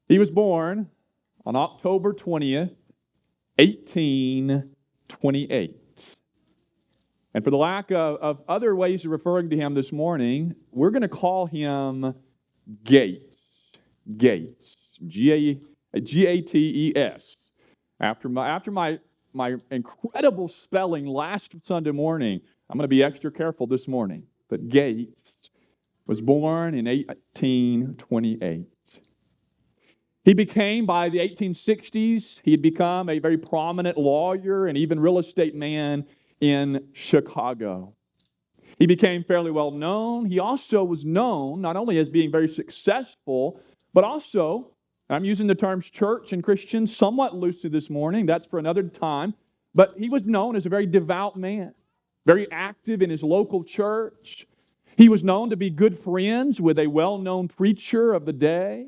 He was born on October 20th, 1828. And for the lack of other ways of referring to him this morning, we're going to call him Gates. Gates. Gates. After my incredible spelling last Sunday morning, I'm going to be extra careful this morning. But Gates was born in 1828. He became, by the 1860s, he had become a very prominent lawyer and even real estate man in Chicago. He became fairly well known. He also was known not only as being very successful, but also, I'm using the terms church and Christian somewhat loosely this morning, that's for another time, but he was known as a very devout man, very active in his local church. He was known to be good friends with a well-known preacher of the day.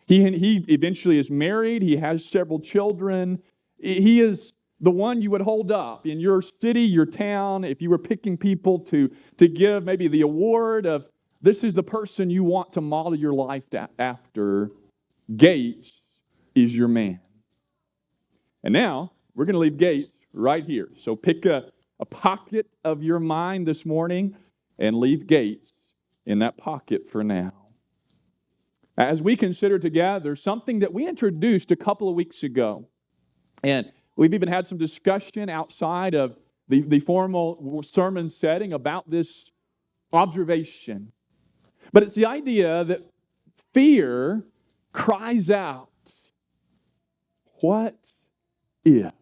He eventually is married. He has several children. He is the one you would hold up in your city, your town, if you were picking people to give maybe the award of this is the person you want to model your life after. Gates is your man. And now we're going to leave Gates right here. So pick a pocket of your mind this morning and leave Gates in that pocket for now. As we consider together something that we introduced a couple of weeks ago, and we've even had some discussion outside of the formal sermon setting about this observation. But it's the idea that fear cries out, what if?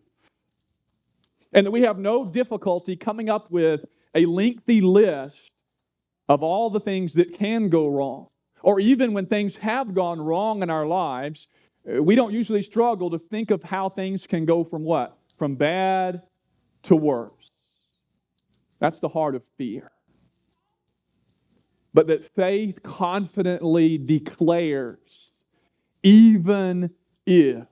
And that we have no difficulty coming up with a lengthy list of all the things that can go wrong. Or even when things have gone wrong in our lives, we don't usually struggle to think of how things can go from what? From bad to worse. That's the heart of fear. But that faith confidently declares, even if.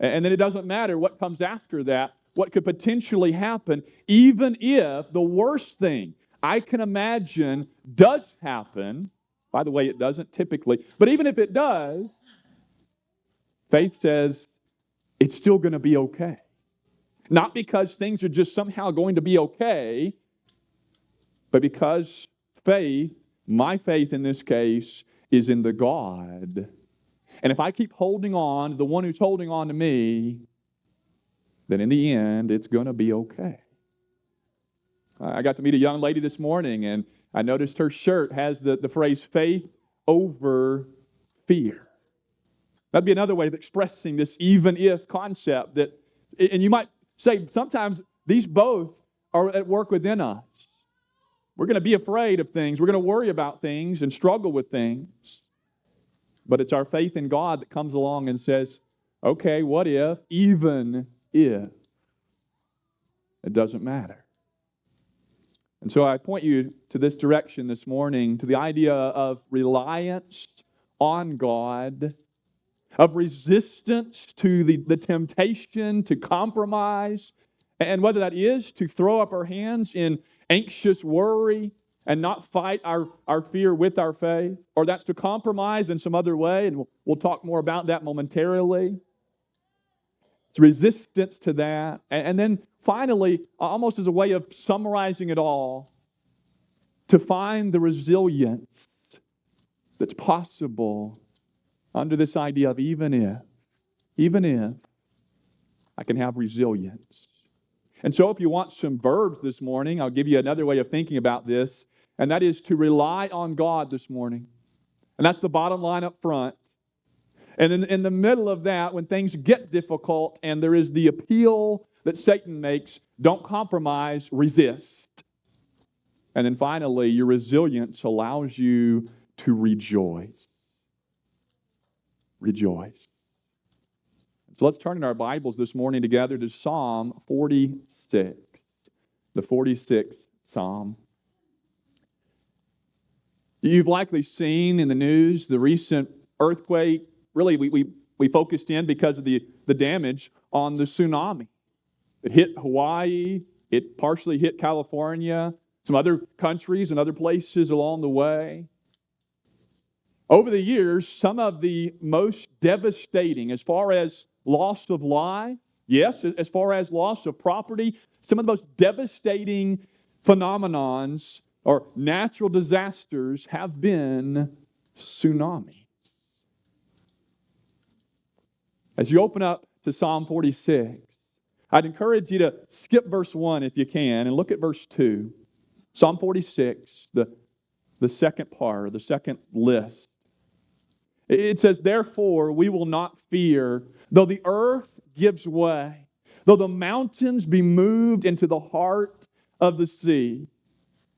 And then it doesn't matter what comes after that, what could potentially happen, even if the worst thing I can imagine does happen. By the way, it doesn't typically. But even if it does, faith says it's still going to be okay. Not because things are just somehow going to be okay, but because faith, my faith in this case, is in the God. And if I keep holding on to the one who's holding on to me, then in the end, it's going to be okay. I got to meet a young lady this morning, and I noticed her shirt has the phrase faith over fear. That'd be another way of expressing this even if concept that, and you might say sometimes these both are at work within us. We're going to be afraid of things. We're going to worry about things and struggle with things. But it's our faith in God that comes along and says, okay, what if, even if? It doesn't matter. And so I point you to this direction this morning, to the idea of reliance on God, of resistance to the temptation to compromise, and whether that is to throw up our hands in anxious worry and not fight our fear with our faith, or that's to compromise in some other way, and we'll talk more about that momentarily. It's resistance to that. And then finally, almost as a way of summarizing it all, to find the resilience that's possible under this idea of even if I can have resilience. And so if you want some verbs this morning, I'll give you another way of thinking about this, and that is to rely on God this morning. And that's the bottom line up front. And in the middle of that, when things get difficult and there is the appeal that Satan makes, don't compromise, resist. And then finally, your resilience allows you to rejoice. Rejoice. So let's turn in our Bibles this morning together to Psalm 46, the 46th Psalm. You've likely seen in the news the recent earthquake. Really, we focused in because of the damage on the tsunami. It hit Hawaii. It partially hit California, some other countries and other places along the way. Over the years, some of the most devastating, as far as loss of life, yes, as far as loss of property, some of the most devastating phenomenons or natural disasters have been tsunamis. As you open up to Psalm 46, I'd encourage you to skip verse 1 if you can and look at verse 2. Psalm 46, the second part, or the second list. It says, "Therefore we will not fear, though the earth gives way, though the mountains be moved into the heart of the sea."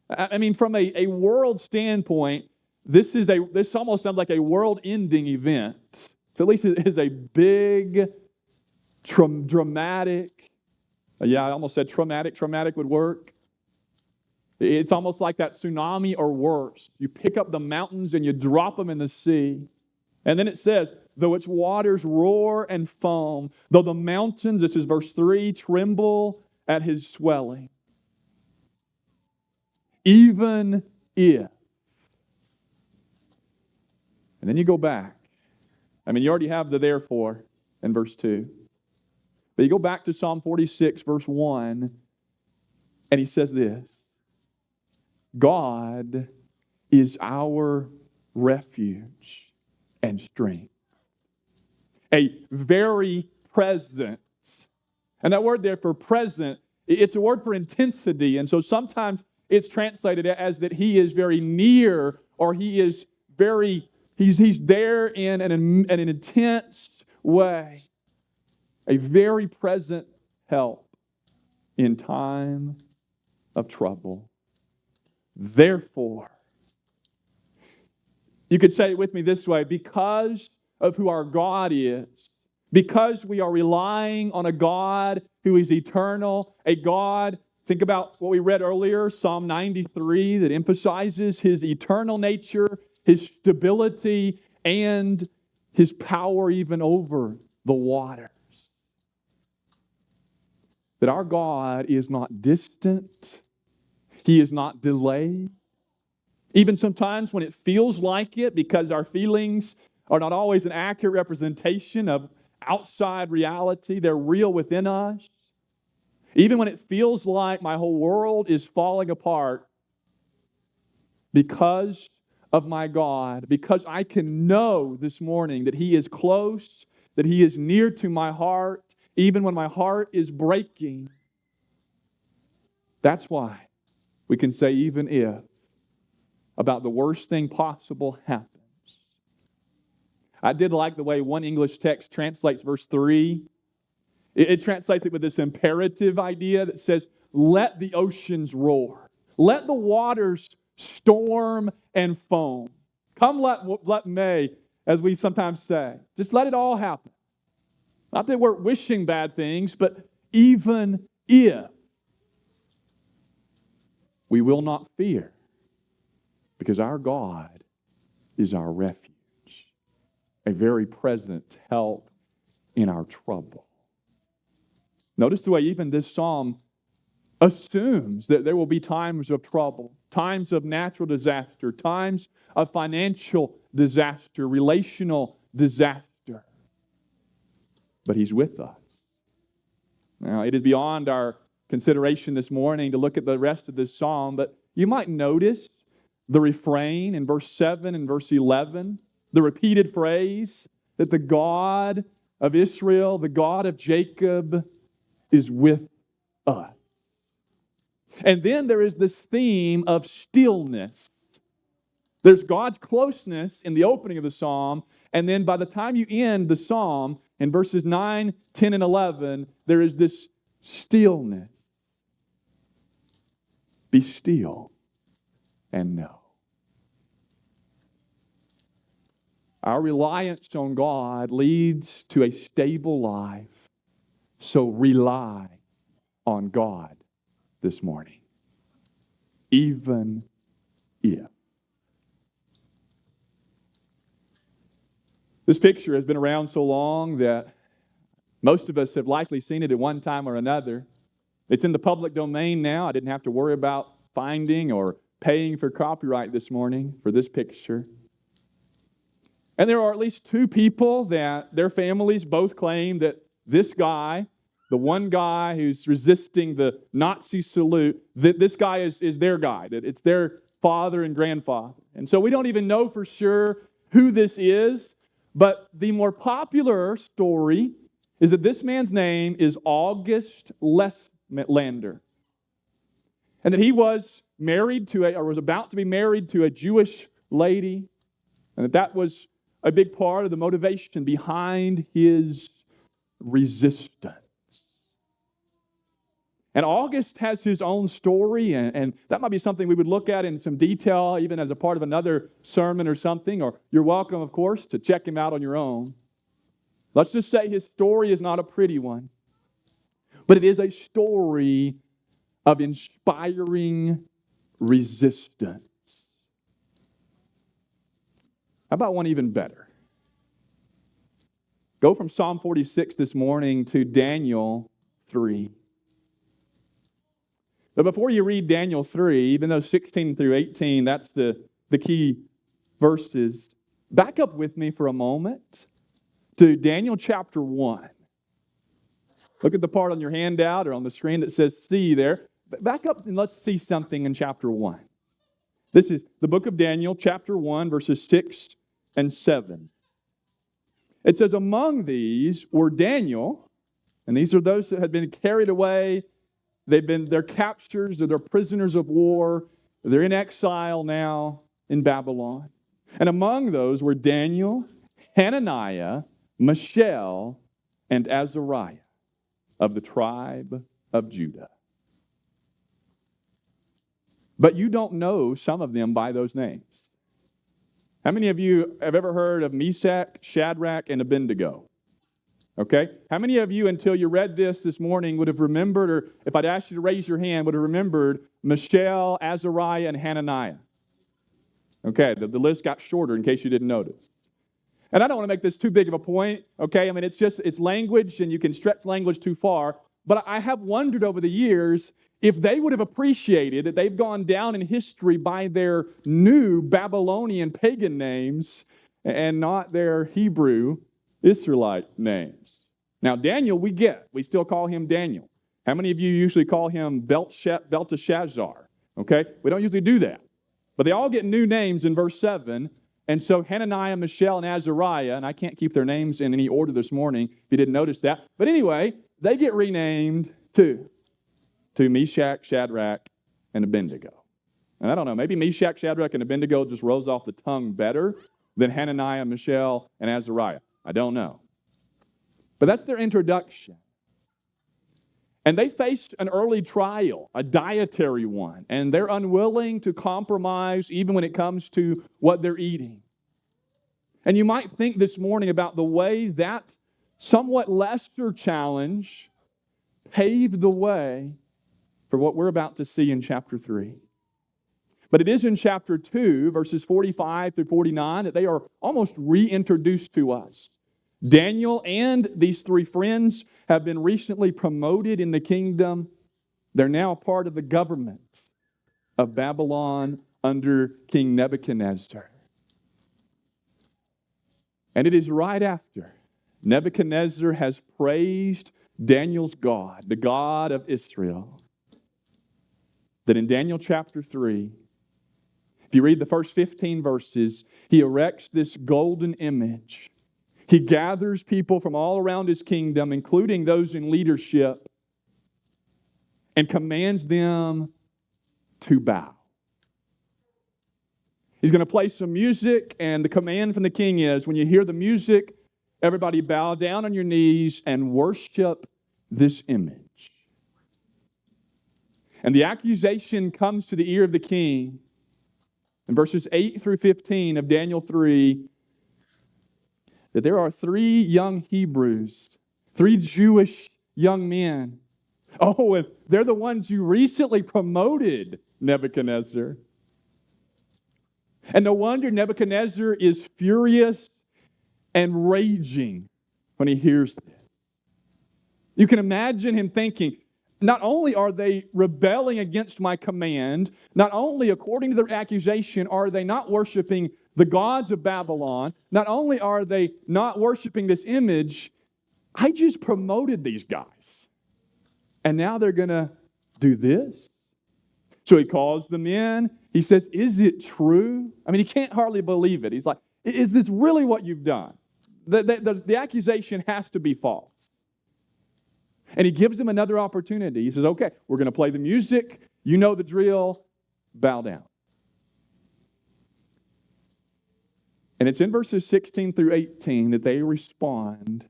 I mean, from a world standpoint, this almost sounds like a world-ending event. So at least it is a big, dramatic, I almost said traumatic. Traumatic would work. It's almost like that tsunami or worse. You pick up the mountains and you drop them in the sea. And then it says, though its waters roar and foam, though the mountains, this is verse 3, tremble at his swelling. Even if. And then you go back. I mean, you already have the therefore in verse 2. But you go back to Psalm 46, verse 1, and he says this: God is our refuge and strength, a very present. And that word there for present, it's a word for intensity. And so sometimes it's translated as that he is very near, or he is he's there in an intense way. A very present help in time of trouble. Therefore, you could say it with me this way: because of who our God is, because we are relying on a God who is eternal, a God, think about what we read earlier, Psalm 93, that emphasizes his eternal nature, his stability, and his power even over the waters. That our God is not distant, he is not delayed. Even sometimes when it feels like it, because our feelings are not always an accurate representation of outside reality, they're real within us. Even when it feels like my whole world is falling apart, because of my God, because I can know this morning that he is close, that he is near to my heart, even when my heart is breaking. That's why we can say, even if about the worst thing possible happens. I did like the way one English text translates verse 3. It translates it with this imperative idea that says, let the oceans roar. Let the waters storm and foam. Come let May, as we sometimes say. Just let it all happen. Not that we're wishing bad things, but even if, we will not fear, because our God is our refuge, a very present help in our trouble. Notice the way even this psalm assumes that there will be times of trouble, times of natural disaster, times of financial disaster, relational disaster. But he's with us. Now, it is beyond our consideration this morning to look at the rest of this psalm, but you might notice the refrain in verse 7 and verse 11, the repeated phrase that the God of Israel, the God of Jacob, is with us. And then there is this theme of stillness. There's God's closeness in the opening of the psalm, and then by the time you end the psalm, in verses 9, 10, and 11, there is this stillness. Be still and know. Our reliance on God leads to a stable life, so rely on God this morning, even if. This picture has been around so long that most of us have likely seen it at one time or another. It's in the public domain now. I didn't have to worry about finding or paying for copyright this morning for this picture. And there are at least two people that their families both claim that this guy, the one guy who's resisting the Nazi salute, that this guy is their guy, that it's their father and grandfather. And so we don't even know for sure who this is, but the more popular story is that this man's name is August Leslander, and that he was married to or was about to be married to a Jewish lady, and that was a big part of the motivation behind his resistance. And August has his own story, and that might be something we would look at in some detail, even as a part of another sermon or something, or you're welcome, of course, to check him out on your own. Let's just say his story is not a pretty one, but it is a story of inspiring resistance. How about one even better? Go from Psalm 46 this morning to Daniel 3. But before you read Daniel 3, even though 16 through 18, that's the key verses, back up with me for a moment to Daniel chapter 1. Look at the part on your handout or on the screen that says see there. Back up and let's see something in chapter 1. This is the book of Daniel, chapter 1, verses 6 and 7. It says, among these were Daniel, and these are those that had been carried away. They're captures, they're prisoners of war. They're in exile now in Babylon. And among those were Daniel, Hananiah, Mishael, and Azariah of the tribe of Judah. But you don't know some of them by those names. How many of you have ever heard of Meshach, Shadrach, and Abednego? Okay? How many of you, until you read this morning, would have remembered, or if I'd asked you to raise your hand, would have remembered Mishael, Azariah, and Hananiah? Okay, the list got shorter in case you didn't notice. And I don't want to make this too big of a point, okay? I mean, it's language, and you can stretch language too far. But I have wondered over the years if they would have appreciated that they've gone down in history by their new Babylonian pagan names and not their Hebrew Israelite names. Now, Daniel, we still call him Daniel. How many of you usually call him Belteshazzar? Okay, we don't usually do that. But they all get new names in verse 7. And so Hananiah, Mishael, and Azariah, and I can't keep their names in any order this morning if you didn't notice that. But anyway, they get renamed to Meshach, Shadrach, and Abednego. And I don't know, maybe Meshach, Shadrach, and Abednego just rolls off the tongue better than Hananiah, Mishael, and Azariah. I don't know. But that's their introduction. And they faced an early trial, a dietary one, and they're unwilling to compromise even when it comes to what they're eating. And you might think this morning about the way that somewhat lesser challenge paved the way for what we're about to see in chapter 3. But it is in chapter 2, verses 45 through 49, that they are almost reintroduced to us. Daniel and these three friends have been recently promoted in the kingdom. They're now part of the government of Babylon under King Nebuchadnezzar. And it is right after Nebuchadnezzar has praised Daniel's God, the God of Israel, that in Daniel chapter 3, if you read the first 15 verses, he erects this golden image. He gathers people from all around his kingdom, including those in leadership, and commands them to bow. He's going to play some music, and the command from the king is, when you hear the music, everybody bow down on your knees and worship this image. And the accusation comes to the ear of the king in verses 8 through 15 of Daniel 3, that there are 3 young Hebrews, 3 Jewish young men. Oh, and they're the ones you recently promoted, Nebuchadnezzar. And no wonder Nebuchadnezzar is furious and raging when he hears this. You can imagine him thinking, not only are they rebelling against my command, not only according to their accusation are they not worshiping the gods of Babylon, not only are they not worshiping this image, I just promoted these guys. And now they're going to do this? So he calls them in. He says, is it true? I mean, he can't hardly believe it. He's like, is this really what you've done? The accusation has to be false. And he gives them another opportunity. He says, okay, we're going to play the music. You know the drill. Bow down. And it's in verses 16 through 18 that they respond.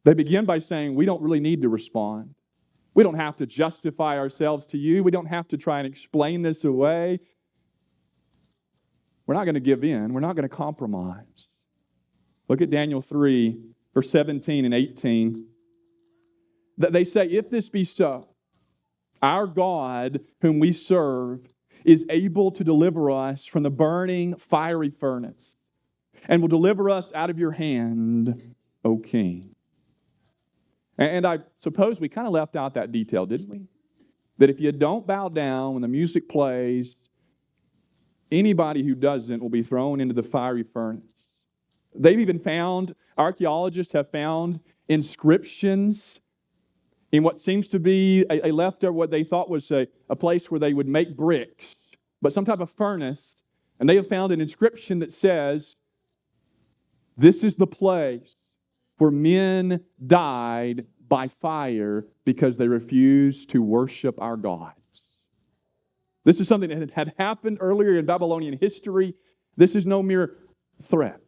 They begin by saying, we don't really need to respond. We don't have to justify ourselves to you. We don't have to try and explain this away. We're not going to give in. We're not going to compromise. Look at Daniel 3, verse 17 and 18. They say, if this be so, our God whom we serve is able to deliver us from the burning fiery furnace and will deliver us out of your hand, O king. And I suppose we kind of left out that detail, didn't we? That if you don't bow down when the music plays, anybody who doesn't will be thrown into the fiery furnace. They've even found, archaeologists have found inscriptions in what seems to be a leftover, what they thought was a place where they would make bricks, but some type of furnace. And they have found an inscription that says, this is the place where men died by fire because they refused to worship our gods. This is something that had happened earlier in Babylonian history. This is no mere threat.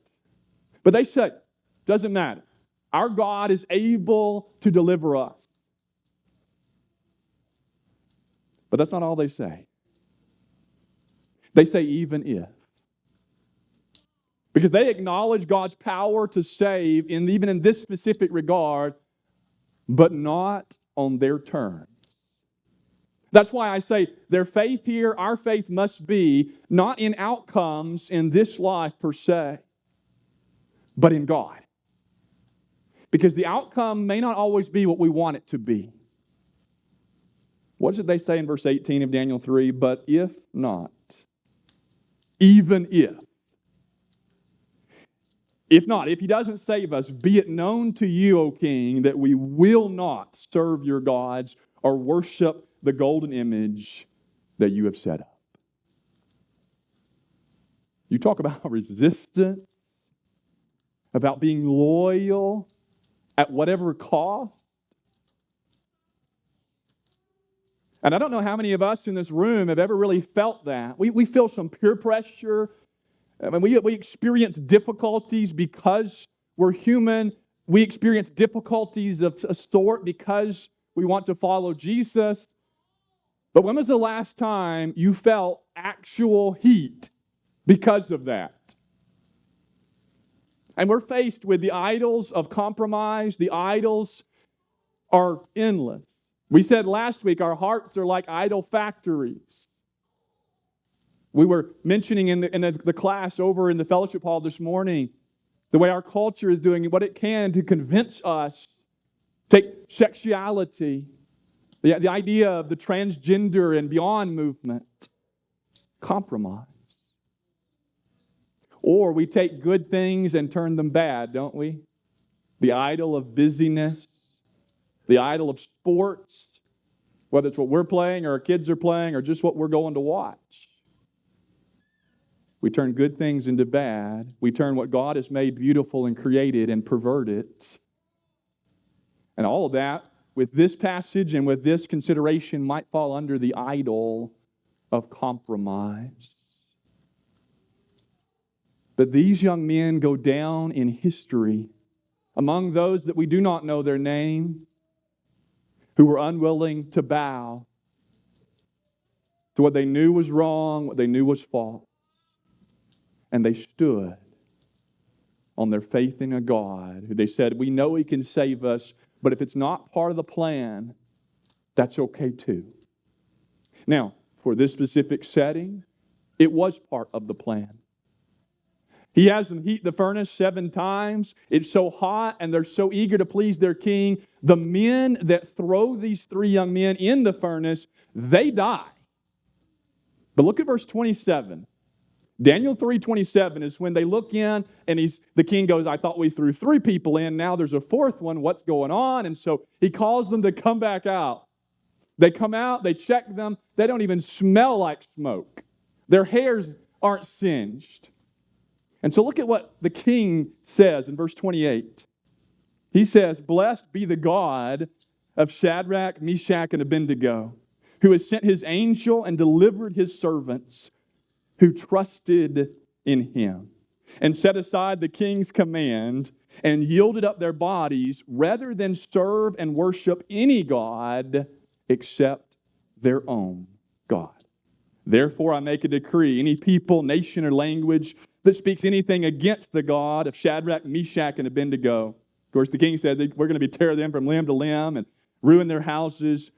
But they said, doesn't matter. Our God is able to deliver us. But that's not all they say. They say, even if. Because they acknowledge God's power to save, even in this specific regard, but not on their terms. That's why I say their faith here, our faith must be not in outcomes in this life per se, but in God. Because the outcome may not always be what we want it to be. What does they say in verse 18 of Daniel 3? But if not, even if not, if he doesn't save us, be it known to you, O king, that we will not serve your gods or worship the golden image that you have set up. You talk about resistance, about being loyal at whatever cost. And I don't know how many of us in this room have ever really felt that. We feel some peer pressure. I mean, we experience difficulties because we're human. We experience difficulties of a sort because we want to follow Jesus. But when was the last time you felt actual heat because of that? And we're faced with the idols of compromise. The idols are endless. We said last week our hearts are like idol factories. We were mentioning in the class over in the fellowship hall this morning the way our culture is doing what it can to convince us. Take sexuality, the idea of the transgender and beyond movement, compromise. Or we take good things and turn them bad, don't we? The idol of busyness, the idol of sports, whether it's what we're playing or our kids are playing or just what we're going to watch. We turn good things into bad. We turn what God has made beautiful and created and pervert it. And all of that, with this passage and with this consideration, might fall under the idol of compromise. But these young men go down in history among those that we do not know their name, who were unwilling to bow to what they knew was wrong, what they knew was false. And they stood on their faith in a God who they said, we know He can save us, but if it's not part of the plan, that's okay too. Now, for this specific setting, it was part of the plan. He has them heat the furnace 7 times. It's so hot and they're so eager to please their king. The men that throw these 3 young men in the furnace, they die. But look at verse 27. Daniel 3:27 is when they look in and the king goes, I thought we threw 3 people in. Now there's a 4th one. What's going on? And so he calls them to come back out. They come out, they check them. They don't even smell like smoke. Their hairs aren't singed. And so look at what the king says in verse 28. He says, blessed be the God of Shadrach, Meshach, and Abednego, who has sent his angel and delivered his servants who trusted in him and set aside the king's command and yielded up their bodies rather than serve and worship any god except their own God. Therefore, I make a decree, any people, nation, or language that speaks anything against the God of Shadrach, Meshach, and Abednego. Of course, the king said that we're going to be tear them from limb to limb and ruin their houses.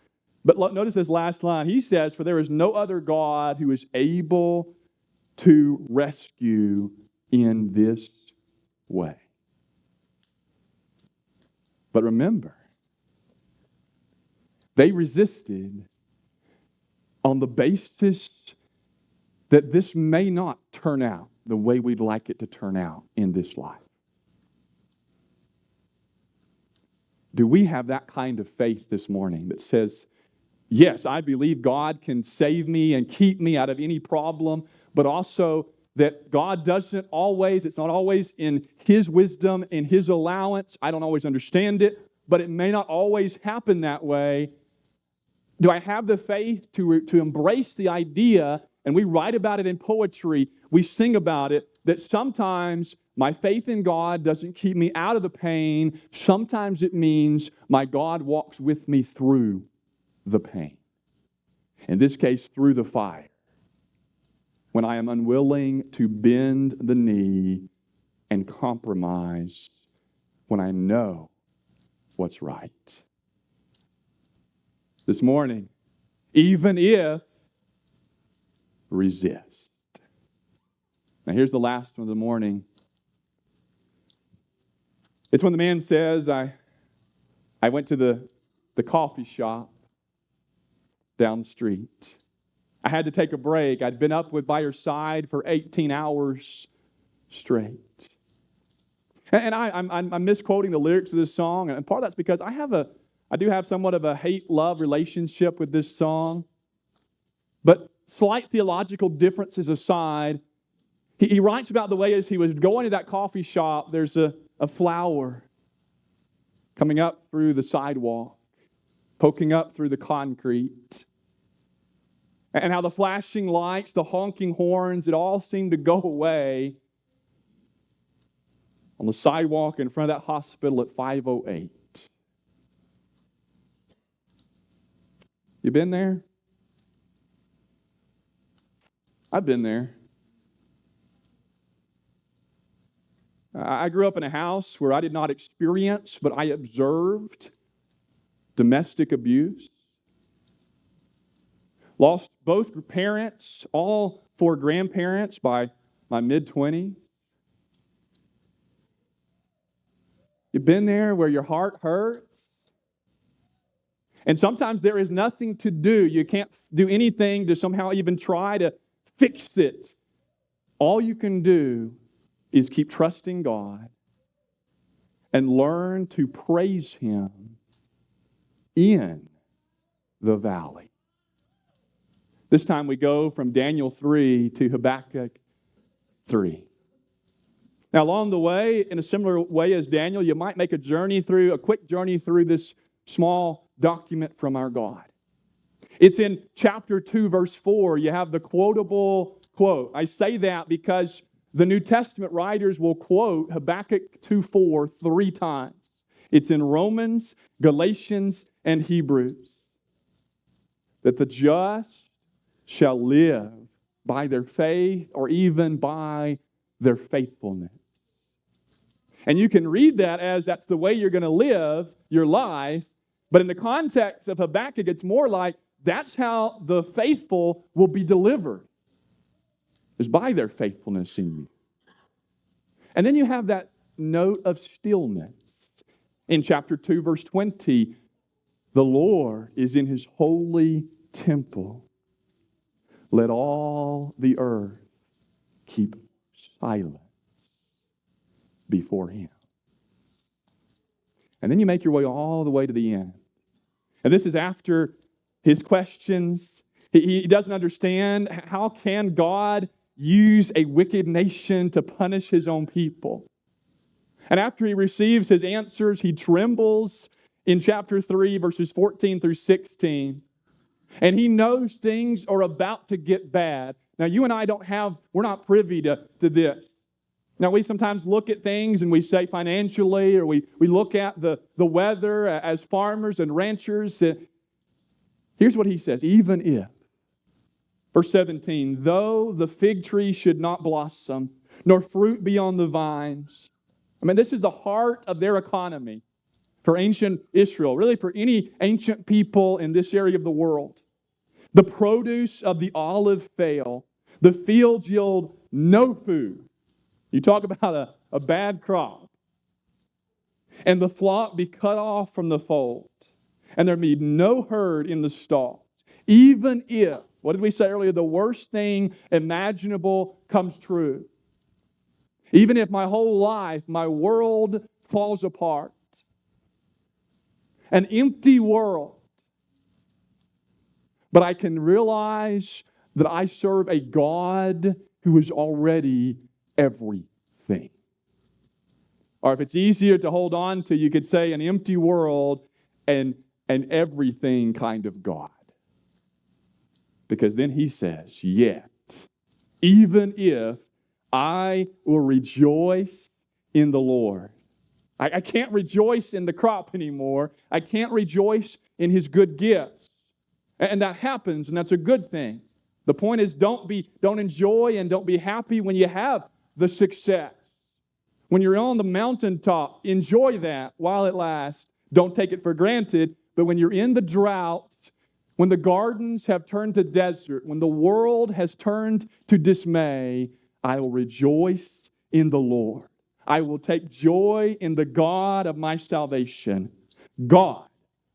But notice this last line. He says, for there is no other God who is able to rescue in this way. But remember, they resisted on the basis that this may not turn out the way we'd like it to turn out in this life. Do we have that kind of faith this morning that says, yes, I believe God can save me and keep me out of any problem, but also that God doesn't always, it's not always in His wisdom, in His allowance. I don't always understand it, but it may not always happen that way. Do I have the faith to embrace the idea, and we write about it in poetry, we sing about it, that sometimes my faith in God doesn't keep me out of the pain. Sometimes it means my God walks with me through the pain. In this case, through the fire. When I am unwilling to bend the knee and compromise when I know what's right. This morning, even if, resist. Now here's the last one of the morning. It's when the man says, I went to the coffee shop down the street. I had to take a break. I'd been up by her side for 18 hours straight. And I'm misquoting the lyrics of this song, and part of that's because I do have somewhat of a hate-love relationship with this song. But slight theological differences aside, he writes about the way as he was going to that coffee shop, there's a flower coming up through the sidewalk, poking up through the concrete. And how the flashing lights, the honking horns, it all seemed to go away on the sidewalk in front of that hospital at 5:08. You been there? I've been there. I grew up in a house where I did not experience, but I observed domestic abuse. Lost both parents, all 4 grandparents by my mid-20s. You've been there where your heart hurts. And sometimes there is nothing to do. You can't do anything to somehow even try to fix it. All you can do is keep trusting God and learn to praise Him in the valley. This time we go from Daniel 3 to Habakkuk 3. Now along the way, in a similar way as Daniel, you might make a quick journey through this small document from our God. It's in chapter 2, verse 4. You have the quotable quote. I say that because the New Testament writers will quote Habakkuk 2:4 3 times. It's in Romans, Galatians, and Hebrews. That the just shall live by their faith or even by their faithfulness. And you can read that as that's the way you're going to live your life, but in the context of Habakkuk, it's more like that's how the faithful will be delivered, is by their faithfulness in you. And then you have that note of stillness. In chapter 2, verse 20, the Lord is in His holy temple. Let all the earth keep silent before Him. And then you make your way all the way to the end. And this is after his questions. He doesn't understand, how can God use a wicked nation to punish His own people? And after he receives his answers, he trembles in chapter 3, verses 14 through 16. And he knows things are about to get bad. Now, you and I we're not privy to this. Now, we sometimes look at things and we say financially, or we look at the weather as farmers and ranchers. Here's what he says, even if. Verse 17, though the fig tree should not blossom, nor fruit be on the vines. I mean, this is the heart of their economy for ancient Israel, really for any ancient people in this area of the world. The produce of the olive fail, the fields yield no food. You talk about a bad crop. And the flock be cut off from the fold, and there be no herd in the stalls. Even if, what did we say earlier, the worst thing imaginable comes true. Even if my whole life, my world falls apart. An empty world. But I can realize that I serve a God who is already everything. Or if it's easier to hold on to, you could say an empty world and an everything kind of God. Because then he says, yet, even if I will rejoice in the Lord. I can't rejoice in the crop anymore. I can't rejoice in His good gifts. And that happens, and that's a good thing. The point is, don't enjoy and don't be happy when you have the success. When you're on the mountaintop, enjoy that while it lasts. Don't take it for granted. But when you're in the drought, when the gardens have turned to desert, when the world has turned to dismay, I will rejoice in the Lord. I will take joy in the God of my salvation. God,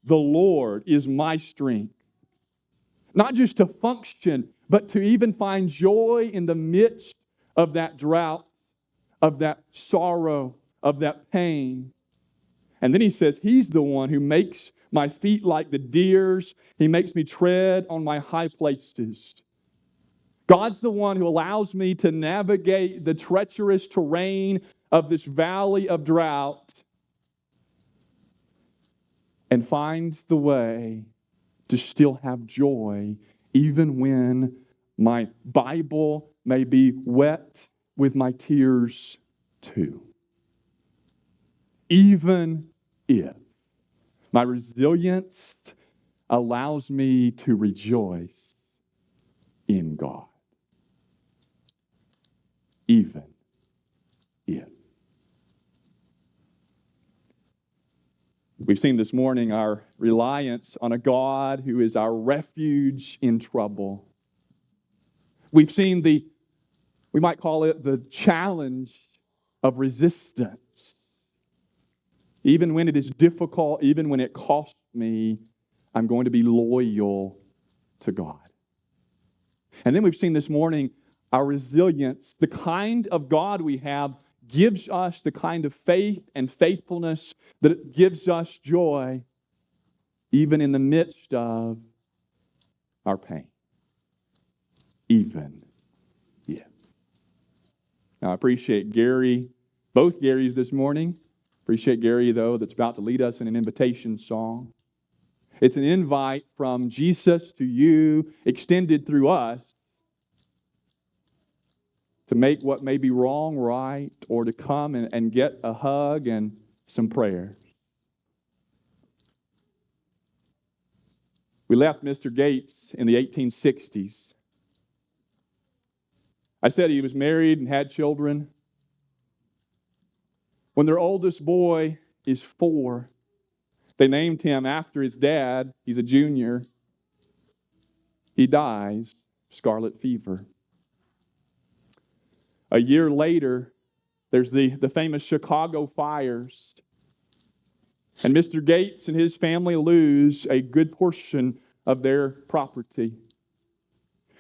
the Lord, is my strength. Not just to function, but to even find joy in the midst of that drought, of that sorrow, of that pain. And then he says, He's the one who makes my feet like the deer's. He makes me tread on my high places. God's the one who allows me to navigate the treacherous terrain of this valley of drought and finds the way to still have joy even when my Bible may be wet with my tears too. Even if my resilience allows me to rejoice in God. Even if. We've seen this morning our reliance on a God who is our refuge in trouble. We've seen we might call it the challenge of resistance. Even when it is difficult, even when it costs me, I'm going to be loyal to God. And then we've seen this morning our resilience. The kind of God we have gives us the kind of faith and faithfulness that gives us joy even in the midst of our pain. Even if. Now, I appreciate Gary, both Garys this morning. Appreciate Gary, though, that's about to lead us in an invitation song. It's an invite from Jesus to you, extended through us, to make what may be wrong right, or to come and get a hug and some prayer. We left Mr. Gates in the 1860s. I said he was married and had children. When their oldest boy is 4, they named him after his dad. He's a junior. He dies, scarlet fever. A year later, there's the famous Chicago fires. And Mr. Gates and his family lose a good portion of their property.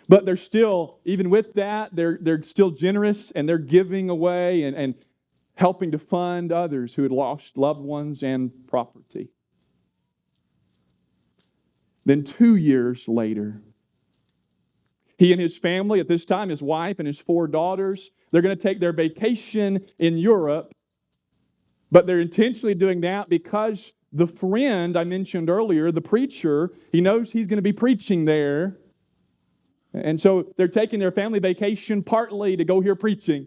But they're still, even with that, they're still generous and they're giving away and helping to fund others who had lost loved ones and property. Then 2 years later, he and his family, at this time, his wife and his 4 daughters, they're going to take their vacation in Europe, but they're intentionally doing that because the friend I mentioned earlier, the preacher, he knows he's going to be preaching there. And so they're taking their family vacation partly to go hear preaching.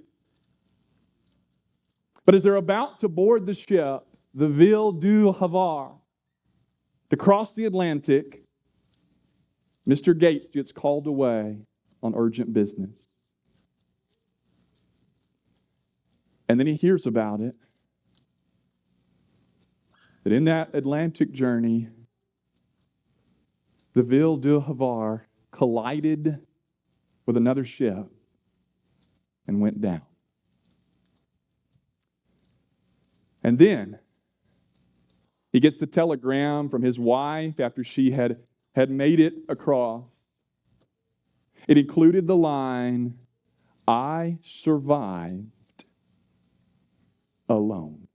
But as they're about to board the ship, the Ville du Havre, to cross the Atlantic, Mr. Gates gets called away on urgent business. And then he hears about it. That in that Atlantic journey, the Ville du Havre collided with another ship and went down. And then he gets the telegram from his wife after she had made it across. It included the line, "I survived alone."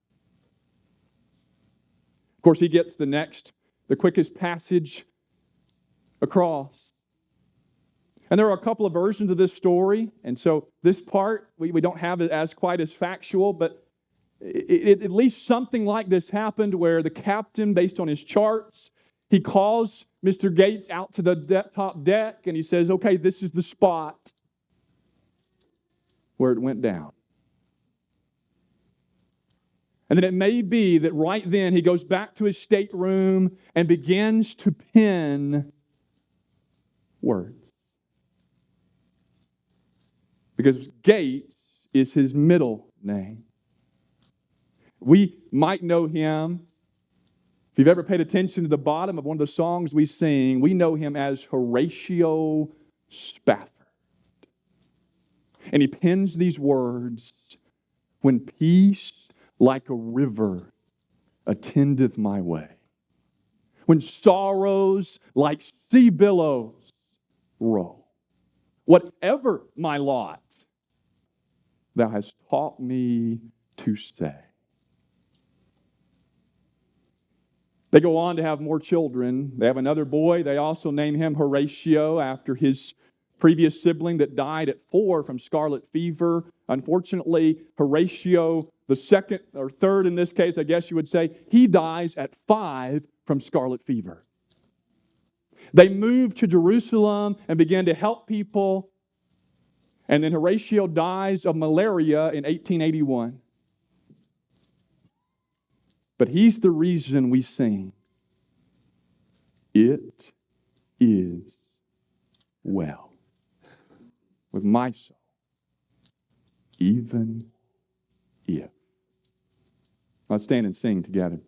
Of course, he gets the quickest passage across. And there are a couple of versions of this story, and so this part, we don't have it as quite as factual, but at least something like this happened where the captain, based on his charts, he calls Mr. Gates out to the top deck, and he says, okay, this is the spot where it went down. And then it may be that right then he goes back to his stateroom and begins to pen words. Because Gates is his middle name. We might know him. If you've ever paid attention to the bottom of one of the songs we sing, we know him as Horatio Spafford. And he pens these words, "When peace like a river attendeth my way, when sorrows like sea billows roll, whatever my lot, thou hast taught me to say." They go on to have more children. They have another boy. They also name him Horatio after his previous sibling that died at 4 from scarlet fever. Unfortunately, Horatio, the second or third in this case, I guess you would say, he dies at 5 from scarlet fever. They moved to Jerusalem and began to help people. And then Horatio dies of malaria in 1881. But he's the reason we sing, "It is well with my soul, even if." Let's stand and sing together.